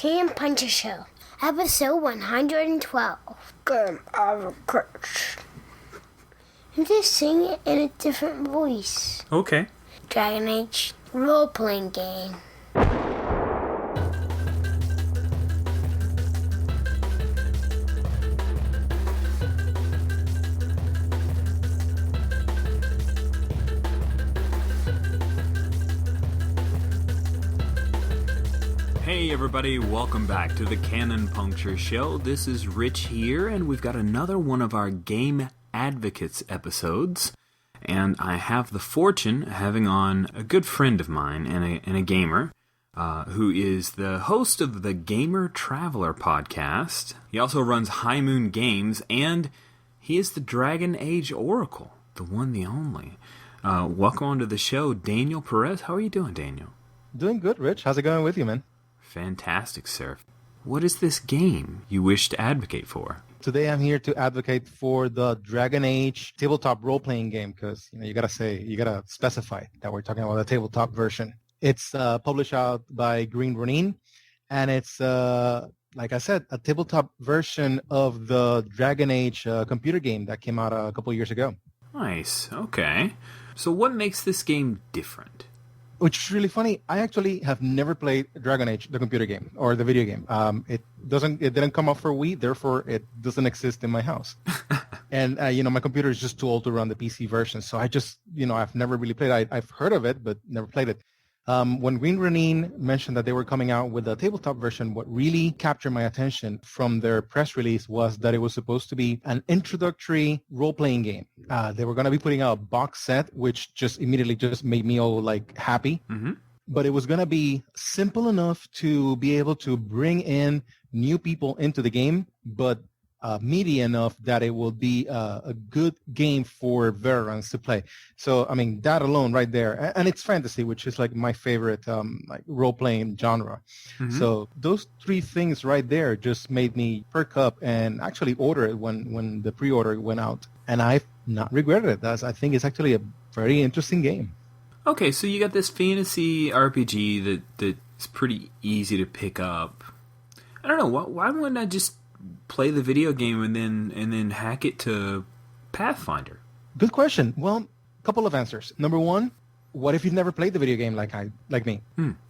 Canon Puncture Show, episode 112. Game Outtakes. I'm just singing it in a different voice. Okay. Dragon Age role-playing game. Hey everybody, welcome back to the Canon Puncture Show. This is Rich here, and we've got another one of our Game Advocates episodes. And I have the fortune of having on a good friend of mine and a gamer, who is the host of the Gamer Traveler podcast. He also runs High Moon Games, and he is the Dragon Age Oracle, the one, the only. Welcome onto the show, Daniel Perez. How are you doing, Daniel? Doing good, Rich. How's it going with you, man? Fantastic, sir. What is this game you wish to advocate for? Today I'm here to advocate for the Dragon Age tabletop role-playing game because you gotta specify that we're talking about the tabletop version. It's published out by Green Ronin, and it's like I said, a tabletop version of the Dragon Age computer game that came out a couple years ago. Nice. Okay. So what makes this game different? Which is really funny. I actually have never played Dragon Age, the computer game or the video game. It didn't come out for Wii, therefore it doesn't exist in my house. And my computer is just too old to run the PC version. So I just, I've never really played it. I've heard of it, but never played it. When Green Ronin mentioned that they were coming out with a tabletop version, what really captured my attention from their press release was that it was supposed to be an introductory role-playing game. They were going to be putting out a box set, which just immediately just made me all happy. Mm-hmm. But it was going to be simple enough to be able to bring in new people into the game, but meaty enough that it will be a good game for veterans to play. So, that alone right there. And it's fantasy, which is my favorite role-playing genre. Mm-hmm. So those three things right there just made me perk up and actually order it when the pre-order went out. And I've not regretted it. I think it's actually a very interesting game. Okay, so you got this fantasy RPG that's pretty easy to pick up. I don't know, why wouldn't I just play the video game and then hack it to Pathfinder? Good question. Well, a couple of answers. Number one, what if you've never played the video game like me?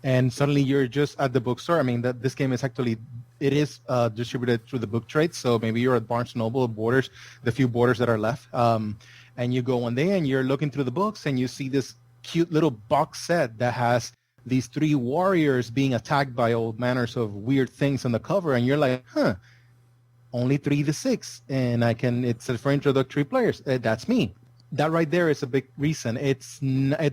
And suddenly you're just at the bookstore? This game is actually, it is distributed through the book trade. So maybe you're at Barnes & Noble, Borders, the few Borders that are left. And you go one day and you're looking through the books and you see this cute little box set that has these three warriors being attacked by all manners of weird things on the cover. And you're like, only 3d6, and it's for introductory players. That's me. That right there is a big reason. It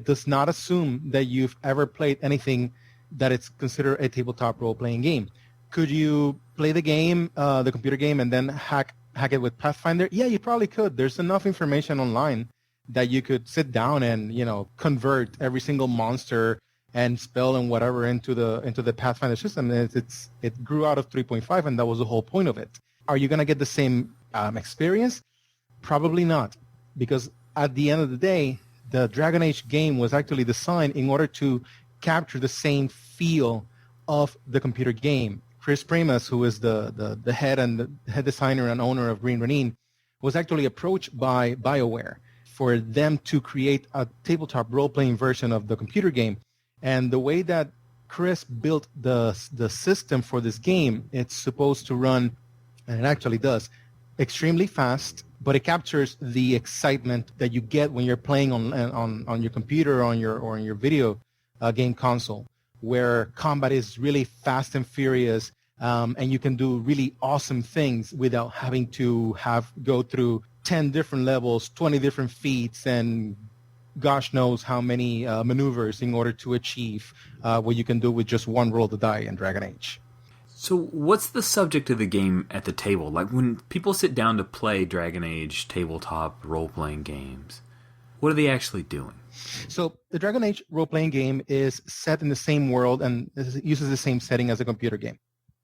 does not assume that you've ever played anything that it's considered a tabletop role-playing game. Could you play the game, the computer game, and then hack it with Pathfinder? Yeah, you probably could. There's enough information online that you could sit down and convert every single monster and spell and whatever into the Pathfinder system. It grew out of 3.5, and that was the whole point of it. Are you going to get the same experience? Probably not, because at the end of the day, the Dragon Age game was actually designed in order to capture the same feel of the computer game. Chris Primas, who is the head designer and owner of Green Ronin, was actually approached by BioWare for them to create a tabletop role-playing version of the computer game. And the way that Chris built the system for this game, it's supposed to run, and it actually does, extremely fast, but it captures the excitement that you get when you're playing on your computer or on your video game console, where combat is really fast and furious, and you can do really awesome things without having to go through 10 different levels, 20 different feats, and gosh knows how many maneuvers in order to achieve what you can do with just one roll of the die in Dragon Age. So what's the subject of the game at the table? When people sit down to play Dragon Age tabletop role-playing games, what are they actually doing? So the Dragon Age role-playing game is set in the same world and uses the same setting as a computer game.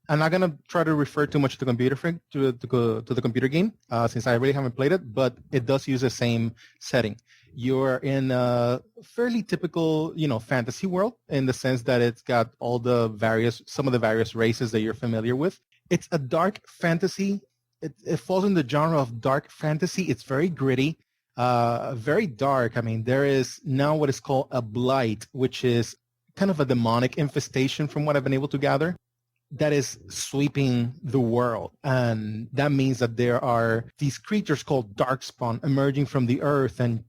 I'm not gonna try to refer too much to the to the computer game since I really haven't played it, but it does use the same setting. You're in a fairly typical, fantasy world in the sense that it's got some of the various races that you're familiar with. It's a dark fantasy. It falls in the genre of dark fantasy. It's very gritty, very dark. I mean, there is now what is called a blight, which is kind of a demonic infestation from what I've been able to gather, that is sweeping the world. And that means that there are these creatures called darkspawn emerging from the earth, and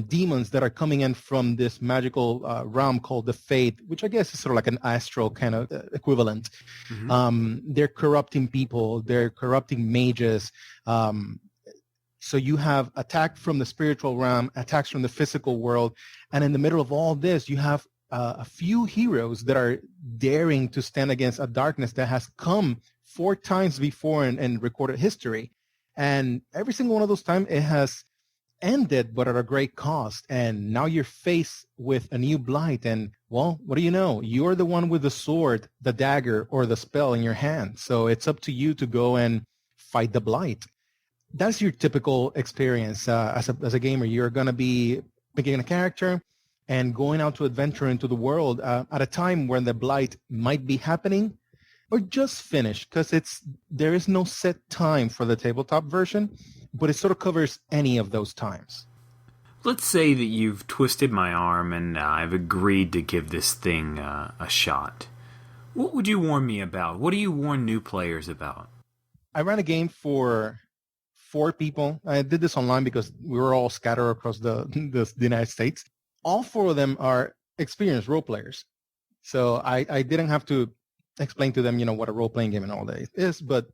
demons that are coming in from this magical realm called the Fate, which I guess is sort of like an astral kind of equivalent. Mm-hmm. They're corrupting people. They're corrupting mages. So you have attack from the spiritual realm, attacks from the physical world. And in the middle of all this, you have a few heroes that are daring to stand against a darkness that has come 4 times before in recorded history. And every single one of those times it has ended, but at a great cost. And now you're faced with a new blight. And, well, what do you know? You're the one with the sword, the dagger, or the spell in your hand. So it's up to you to go and fight the blight. That's your typical experience as a gamer. You're going to be picking a character and going out to adventure into the world at a time when the blight might be happening or just finished, because there is no set time for the tabletop version, but it sort of covers any of those times. Let's say that you've twisted my arm and I've agreed to give this thing a shot. What would you warn me about? What do you warn new players about? I ran a game for 4 people. I did this online because we were all scattered across the United States. All 4 of them are experienced role players. So I didn't have to explain to them, what a role-playing game and all that is, but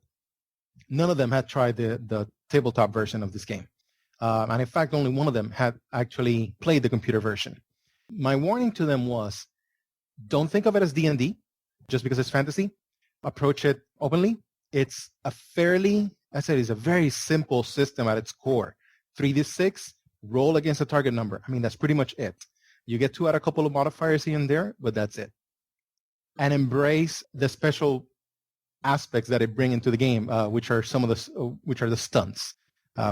none of them had tried the tabletop version of this game. And in fact, only one of them had actually played the computer version. My warning to them was, don't think of it as D&D just because it's fantasy. Approach it openly. It's a very simple system at its core. 3d6, roll against a target number. I mean, that's pretty much it. You get to add a couple of modifiers here and there, but that's it. And embrace the special aspects that it bring into the game, which are the stunts,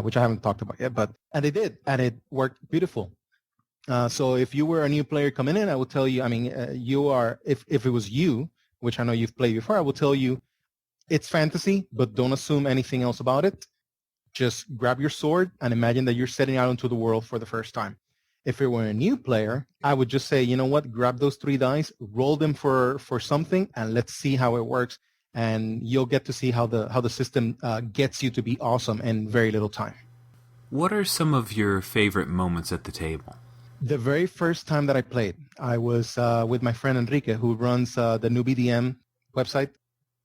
which I haven't talked about yet. And they did, and it worked beautiful. So if you were a new player coming in, I would tell you. I mean, if it was you, which I know you've played before, I will tell you, it's fantasy, but don't assume anything else about it. Just grab your sword and imagine that you're setting out into the world for the first time. If it were a new player, I would just say, you know what, grab those 3 dice, roll them for something, and let's see how it works. And you'll get to see how the system gets you to be awesome in very little time. What are some of your favorite moments at the table? The very first time that I played, I was with my friend Enrique, who runs the New BDM website.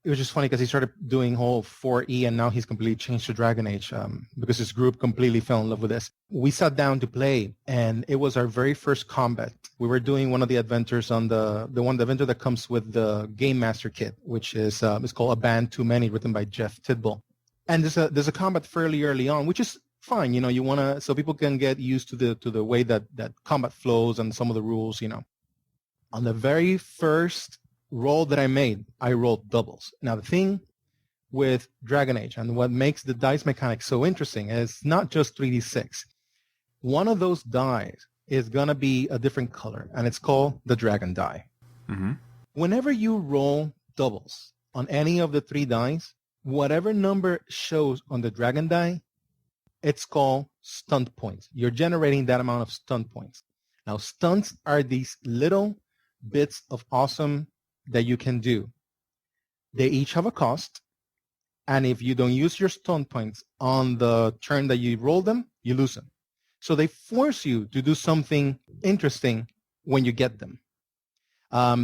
It was just funny because he started doing whole 4E, and now he's completely changed to Dragon Age because his group completely fell in love with this. We sat down to play, and it was our very first combat. We were doing one of the adventures on the adventure that comes with the Game Master Kit, which is it's called A Band Too Many, written by Jeff Tidball. And there's a combat fairly early on, which is fine. You want to, so people can get used to the way that combat flows and some of the rules. On the very first roll that I made, I rolled doubles. Now, the thing with Dragon Age and what makes the dice mechanics so interesting is not just 3d6. One of those dice is going to be a different color, and it's called the dragon die. Mm-hmm. Whenever you roll doubles on any of the 3 dice, whatever number shows on the dragon die, it's called stunt points. You're generating that amount of stunt points. Now, stunts are these little bits of awesome that you can do. They each have a cost, and if you don't use your stunt points on the turn that you roll them, you lose them. So they force you to do something interesting when you get them.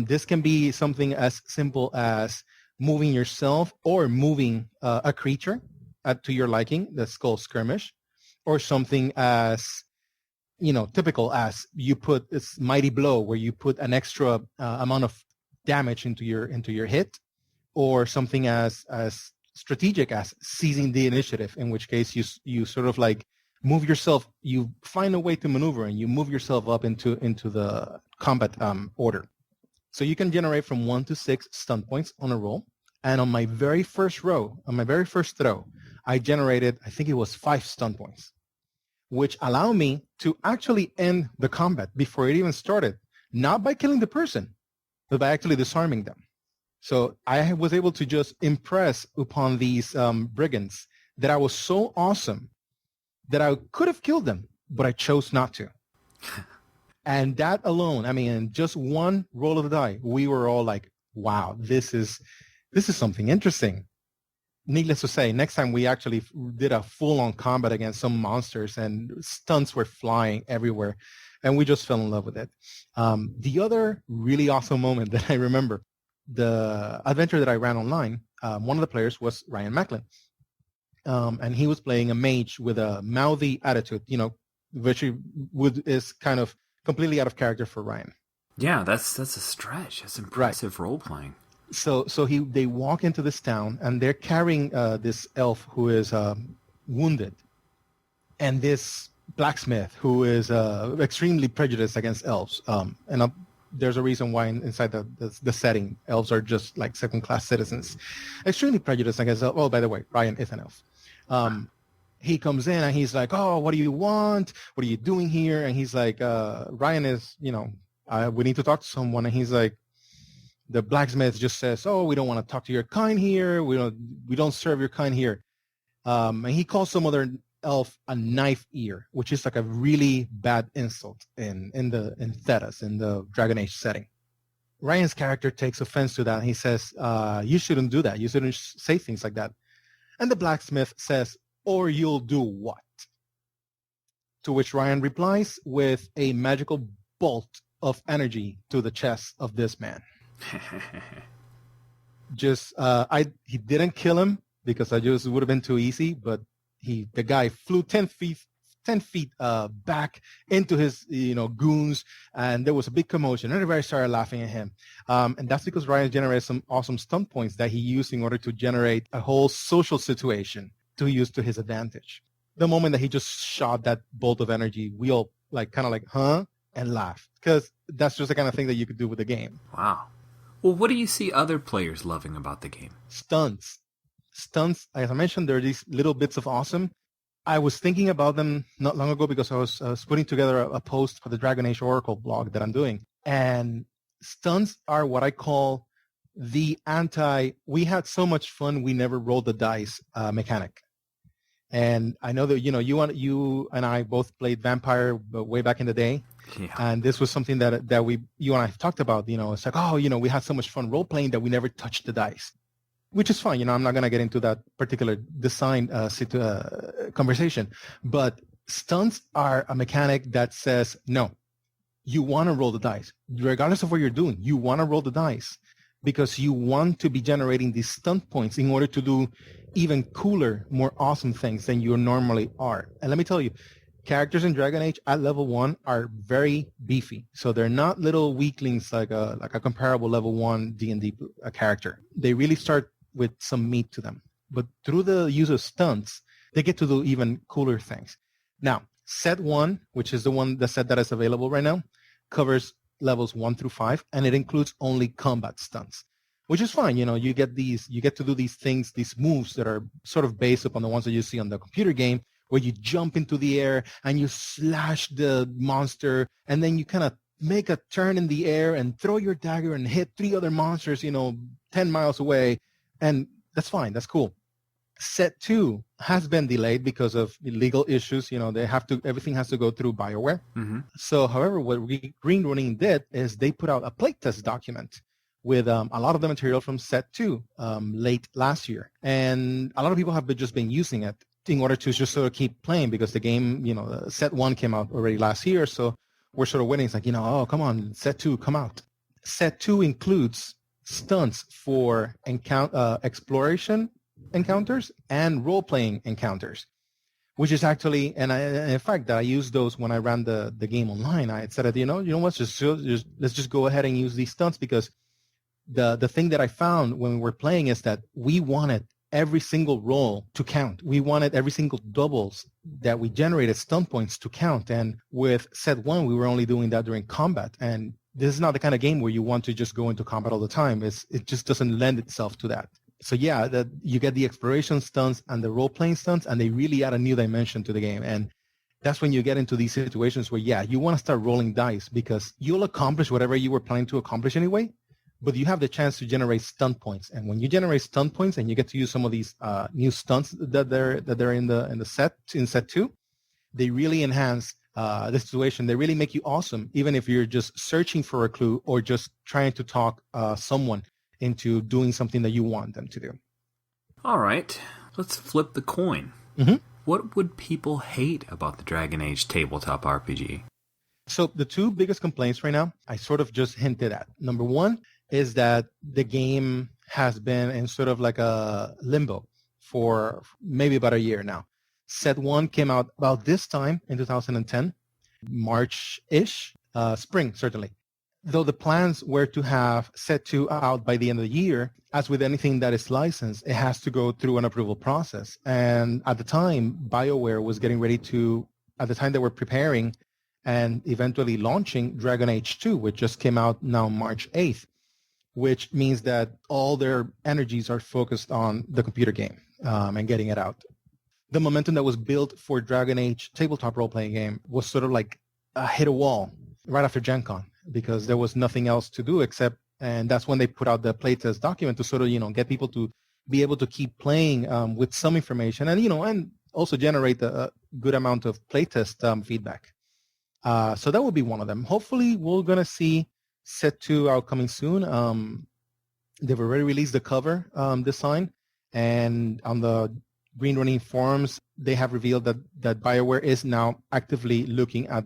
This can be something as simple as moving yourself or moving a creature to your liking. That's called skirmish, or something as typical as you put this mighty blow, where you put an extra amount of damage into your hit, or something as strategic as seizing the initiative, in which case you sort of like move yourself, you find a way to maneuver and you move yourself up into the combat order. So you can generate from 1 to 6 stun points on a roll, And on my very first throw, I generated, I think it was 5 stun points, which allowed me to actually end the combat before it even started, not by killing the person, but by actually disarming them. So I was able to just impress upon these brigands that I was so awesome that I could have killed them, but I chose not to. And that alone, I mean, just one roll of the die, we were all like, wow, this is something interesting. Needless to say, next time we actually did a full-on combat against some monsters and stunts were flying everywhere, and we just fell in love with it. The other really awesome moment that I remember, the adventure that I ran online, one of the players was Ryan Macklin. And he was playing a mage with a mouthy attitude, which is kind of completely out of character for Ryan. Yeah, that's a stretch. That's impressive role-playing. So they walk into this town, and they're carrying this elf who is wounded, and this blacksmith who is extremely prejudiced against elves. There's a reason why inside the setting, elves are just like second-class citizens, extremely prejudiced against elves. Oh, by the way, Ryan is an elf. He comes in and he's like, "Oh, what do you want? What are you doing here?" And he's like, "Ryan is, we need to talk to someone." And he's like, the blacksmith just says, "Oh, we don't want to talk to your kind here. We don't serve your kind here." And he calls some other elf a knife ear, which is like a really bad insult in Thedas, in the Dragon Age setting. Ryan's character takes offense to that. He says, "You shouldn't do that. You shouldn't say things like that." And the blacksmith says, "Or you'll do what?" To which Ryan replies with a magical bolt of energy to the chest of this man. He didn't kill him because I just would have been too easy, but the guy flew 10 feet back into his goons, and there was a big commotion. Everybody started laughing at him, and that's because Ryan generated some awesome stun points that he used in order to generate a whole social situation to use to his advantage. The moment that he just shot that bolt of energy, we all huh, and laughed, because that's just the kind of thing that you could do with the game. Wow. Well, what do you see other players loving about the game? Stunts, as I mentioned, there are these little bits of awesome. I was thinking about them not long ago because I was putting together a post for the Dragon Age Oracle blog that I'm doing. And stunts are what I call the we had so much fun, we never rolled the dice mechanic. And I know that, you and I both played Vampire way back in the day. Yeah. And this was something that you and I talked about, it's like, we had so much fun role-playing that we never touched the dice, which is fine. I'm not going to get into that particular design conversation, but stunts are a mechanic that says, no, you want to roll the dice. Regardless of what you're doing, you want to roll the dice because you want to be generating these stunt points in order to do even cooler, more awesome things than you normally are. And let me tell you, characters in Dragon Age at level 1 are very beefy. So they're not little weaklings like a comparable level 1 D&D character. They really start with some meat to them. But through the use of stunts, they get to do even cooler things. Now, set 1, which is the set that is available right now, covers levels 1 through 5, and it includes only combat stunts, which is fine. You get to do these things, these moves that are sort of based upon the ones that you see on the computer game, where you jump into the air and you slash the monster, and then you kind of make a turn in the air and throw your dagger and hit 3 other monsters, 10 miles away. And that's fine. That's cool. Set 2 has been delayed because of legal issues. Everything has to go through BioWare. Mm-hmm. So, however, what Green Ronin did is they put out a playtest document with a lot of the material from Set 2 late last year. And a lot of people have just been using it in order to just sort of keep playing because the game, Set 1 came out already last year. So we're sort of waiting. It's like, oh, come on, Set 2, come out. Set 2 includes stunts for exploration encounters and role-playing encounters, which is actually, in fact, I used those when I ran the game online. I said, you know what, let's just go ahead and use these stunts, because the thing that I found when we were playing is that we wanted every single roll to count. We wanted every single doubles that we generated stunt points to count. And with Set 1, we were only doing that during combat. And this is not the kind of game where you want to just go into combat all the time. It just doesn't lend itself to that. So yeah, that you get the exploration stunts and the role-playing stunts, and they really add a new dimension to the game. And that's when you get into these situations where, yeah, you want to start rolling dice because you'll accomplish whatever you were planning to accomplish anyway, but you have the chance to generate stunt points. And when you generate stunt points and you get to use some of these new stunts that they're in the set 2, they really enhance the situation. They really make you awesome, even if you're just searching for a clue or just trying to talk someone into doing something that you want them to do. All right, let's flip the coin. Mm-hmm. What would people hate about the Dragon Age Tabletop RPG? So the two biggest complaints right now, I sort of just hinted at. Number one is that the game has been in sort of like a limbo for maybe about a year now. Set 1 came out about this time in 2010, March-ish, spring, certainly. Though the plans were to have Set 2 out by the end of the year, as with anything that is licensed, it has to go through an approval process. And at the time, BioWare was getting ready to, at the time they were preparing and eventually launching Dragon Age 2, which just came out now March 8th, which means that all their energies are focused on the computer game and getting it out. The momentum that was built for Dragon Age tabletop role-playing game was sort of like hit a wall right after Gen Con because there was nothing else to do except, and that's when they put out the playtest document to sort of, get people to be able to keep playing with some information and, and also generate a good amount of playtest feedback. So that would be one of them. Hopefully we're going to see Set 2 out coming soon. They've already released the cover design, and on the Green Running forums, they have revealed that BioWare is now actively looking at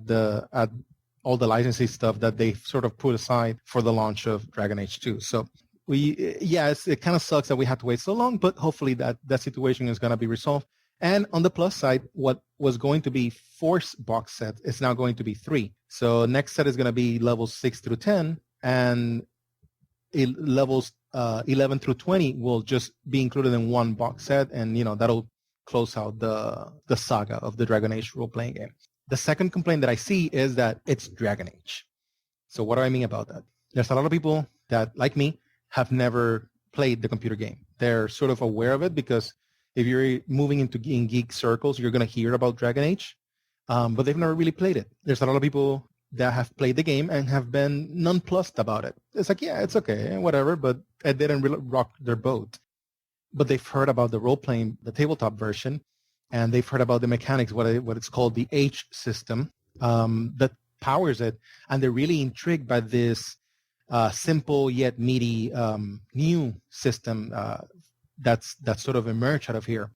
all the licensing stuff that they sort of put aside for the launch of Dragon Age 2. So it kind of sucks that we had to wait so long, but hopefully that situation is going to be resolved. And on the plus side, what was going to be 4 box sets is now going to be 3. So next set is going to be levels 6 through 10, and levels 11 through 20 will just be included in 1 box set, and that'll close out the saga of the Dragon Age role-playing game. The second complaint that I see is that it's Dragon Age. So what do I mean about that? There's a lot of people that, like me, have never played the computer game. They're sort of aware of it because if you're moving in geek circles, you're going to hear about Dragon Age, but they've never really played it. There's a lot of people that have played the game and have been nonplussed about it. It's like, yeah, it's okay, whatever, but it didn't really rock their boat. But they've heard about the role-playing, the tabletop version, and they've heard about the mechanics, what it's called the H system that powers it, and they're really intrigued by this simple yet meaty new system that's sort of emerged out of here.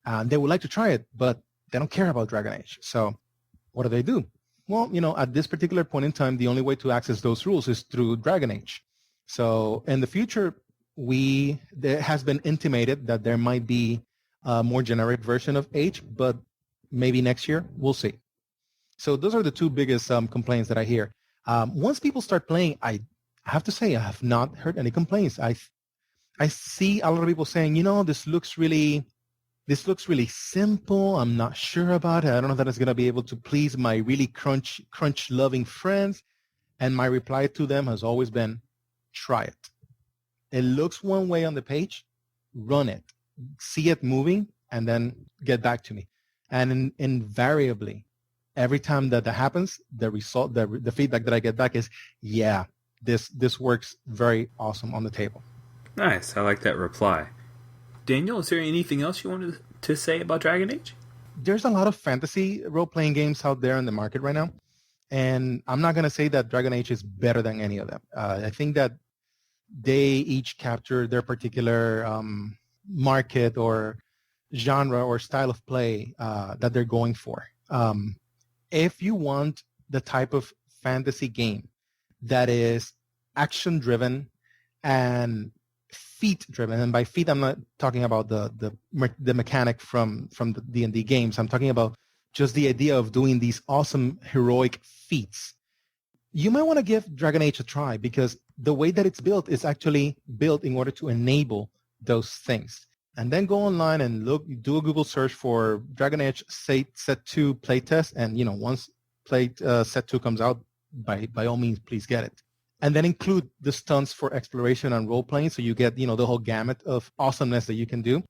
And they would like to try it, but they don't care about Dragon Age. So what do? Well, at this particular point in time, the only way to access those rules is through Dragon Age. So in the future, there has been intimated that there might be a more generic version of H, but maybe next year, we'll see. So those are the two biggest complaints that I hear. Once people start playing, I have to say I have not heard any complaints. I see a lot of people saying, this looks really simple. I'm not sure about it. I don't know that it's going to be able to please my really crunch loving friends. And my reply to them has always been, try it. It looks one way on the page, run it, see it moving, and then get back to me. And invariably, every time that happens, the result, the feedback that I get back is, yeah, this works very awesome on the table. Nice. I like that reply. Daniel, is there anything else you wanted to say about Dragon Age? There's a lot of fantasy role-playing games out there in the market right now. And I'm not going to say that Dragon Age is better than any of them. I think that they each capture their particular market or genre or style of play that they're going for. If you want the type of fantasy game that is action-driven and feat-driven, and by feat I'm not talking about the mechanic from the D&D games. I'm talking about just the idea of doing these awesome heroic feats. You might want to give Dragon Age a try because the way that it's built is actually built in order to enable those things. And then go online and do a Google search for Dragon Age Set 2 playtest, and once Set 2 comes out, by all means, please get it. and then include the stunts for exploration and role playing, so you get the whole gamut of awesomeness that you can do.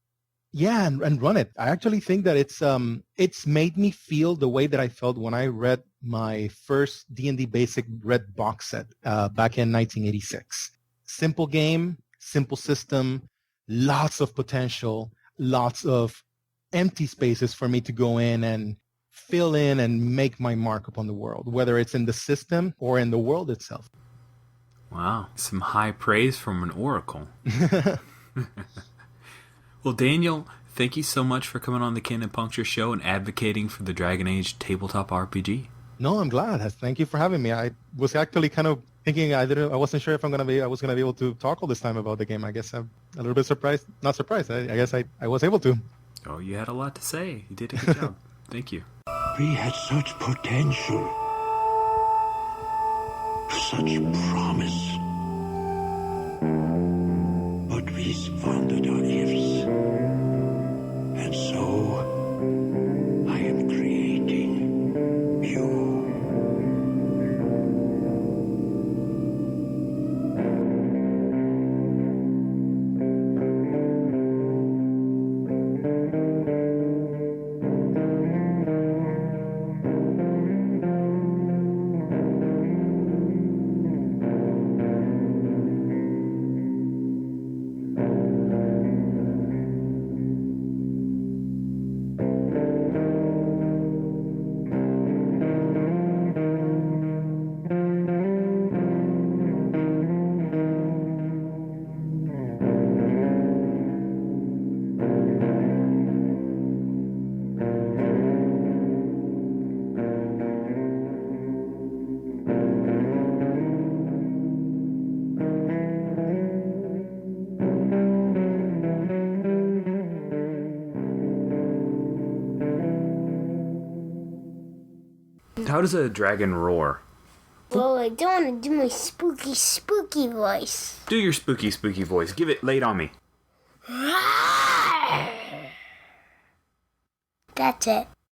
Yeah, and run it. I actually think that it's made me feel the way that I felt when I read my first D&D Basic Red box set back in 1986. Simple game, simple system, lots of potential, lots of empty spaces for me to go in and fill in and make my mark upon the world, whether it's in the system or in the world itself. Wow, some high praise from an oracle. Well, Daniel, thank you so much for coming on the Canon Puncture Show and advocating for the Dragon Age Tabletop RPG. No, I'm glad. Thank you for having me. I was actually kind of thinking I wasn't sure if I was gonna be able to talk all this time about the game. I guess I'm a little bit surprised. Not surprised. I guess I was able to. Oh, you had a lot to say. You did a good job. Thank you. We had such potential, such promise, but we squandered our gifts, and so I am creating you. How does a dragon roar? Well, I don't want to do my spooky voice. Do your spooky voice. Give it, lay it on me. That's it.